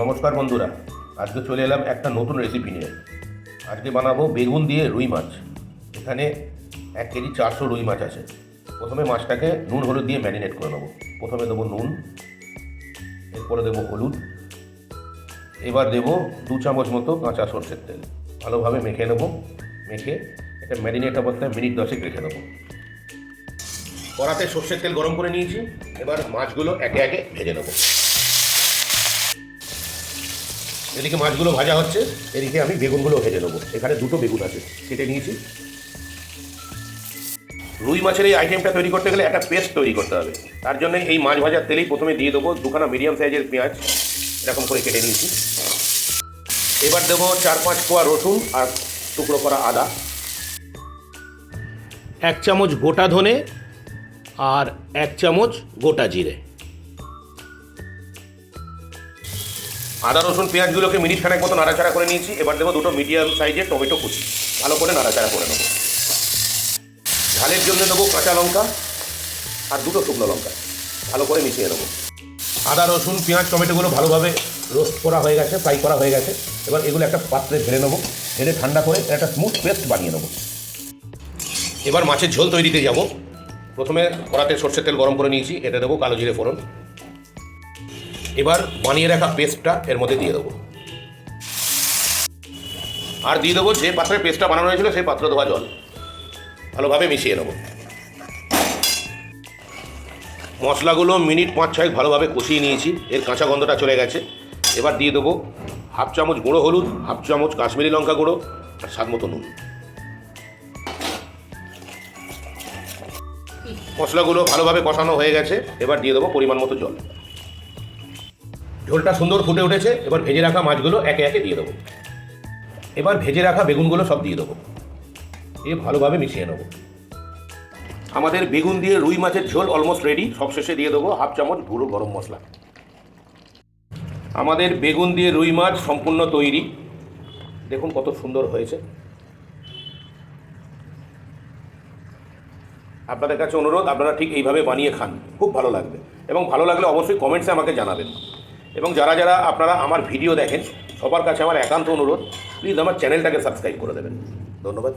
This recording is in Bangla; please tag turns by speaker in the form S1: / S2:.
S1: নমস্কার বন্ধুরা, আজকে চলে এলাম একটা নতুন রেসিপি নিয়ে। আজকে বানাবো বেগুন দিয়ে রুই মাছ। এখানে 1 কেজি 400 রুই মাছ আছে। প্রথমে মাছটাকে নুন হলুদ দিয়ে ম্যারিনেট করে নেবো। প্রথমে দেবো নুন, এরপরে দেবো হলুদ, এবার দেবো 2 চামচ মতো কাঁচা সরষের তেল। ভালোভাবে মেখে নেবো। মেখে এটা ম্যারিনেট অবস্থায় মিনিট 10 রেখে দেবো। কড়াতে সরষের তেল গরম করে নিয়েছি। এবার মাছগুলো একে একে ভেজে নেবো। এদিকে মাছগুলো ভাজা হচ্ছে, এদিকে আমি বেগুনগুলো ভেজে নেবো। এখানে 2টো বেগুন আছে, কেটে নিয়েছি। রুই মাছের এই আইটেমটা তৈরি করতে গেলে একটা পেস্ট তৈরি করতে হবে। তার জন্য এই মাছ ভাজার তেলেই প্রথমে দিয়ে দেবো 2খানা মিডিয়াম সাইজের পেঁয়াজ, এরকম করে কেটে নিয়েছি। এবার দেবো 4-5 কোয়া রসুন আর টুকরো করা আদা, 1 চামচ গোটা ধনে আর 1 চামচ গোটা জিরে। আদা রসুন পেঁয়াজগুলোকে মিনিট খানেক মতো নাড়াচাড়া করে নিয়েছি। এবার দেবো 2টো মিডিয়াম সাইজের টমেটো কুচি, ভালো করে নাড়াচাড়া করে নেবো। ঝালের জন্য দেবো কাঁচা লঙ্কা আর 2টো শুকনো লঙ্কা, ভালো করে মিশিয়ে নেবো। আদা রসুন পেঁয়াজ টমেটোগুলো ভালোভাবে রোস্ট করা হয়ে গেছে, ফ্রাই করা হয়ে গেছে। এবার এগুলো একটা পাত্রে ঢেলে নেবো। ঢেলে ঠান্ডা করে একটা স্মুথ পেস্ট বানিয়ে নেবো। এবার মাছের ঝোল তৈরিতে যাব। প্রথমে কড়াতে সরষের তেল গরম করে নিয়েছি, এটা দেবো কালো জিরে ফোড়ন। এবার বানিয়ে রাখা পেস্টটা এর মধ্যে দিয়ে দেবো। আর দিয়ে দেবো যে পাত্রে পেস্টটা বানানো হয়েছিল সেই পাত্র ধোয়া জল। ভালোভাবে মিশিয়ে নেব। মশলাগুলো মিনিট 5-6 ভালোভাবে কষিয়ে নিয়েছি, এর কাঁচা গন্ধটা চলে গেছে। এবার দিয়ে দেবো 1/2 চামচ গুঁড়ো হলুদ, 1/2 চামচ কাশ্মীরি লঙ্কা গুঁড়ো আর স্বাদ মতো নুন। মশলাগুলো ভালোভাবে কষানো হয়ে গেছে। এবার দিয়ে দেবো পরিমাণ মতো জল। ঝোলটা সুন্দর ফুটে উঠেছে। এবার ভেজে রাখা মাছগুলো একে একে দিয়ে দেবো। এবার ভেজে রাখা বেগুনগুলো সব দিয়ে দেবো। ভালোভাবে মিশিয়ে নেব। আমাদের বেগুন দিয়ে রুই মাছের ঝোল অলমোস্ট রেডি। সবশেষে দিয়ে দেবো 1/2 চামচ গুঁড়ো গরম মশলা। আমাদের বেগুন দিয়ে রুই মাছ সম্পূর্ণ তৈরি। দেখুন কত সুন্দর হয়েছে। আপনাদের কাছে অনুরোধ, আপনারা ঠিক এইভাবে বানিয়ে খান, খুব ভালো লাগবে। এবং ভালো লাগলে অবশ্যই কমেন্টসে আমাকে জানাবেন। এবং যারা যারা আপনারা আমার ভিডিও দেখেন, সবার কাছে আমার একান্ত অনুরোধ, প্লিজ আমার চ্যানেলটাকে সাবস্ক্রাইব করে দেবেন। ধন্যবাদ।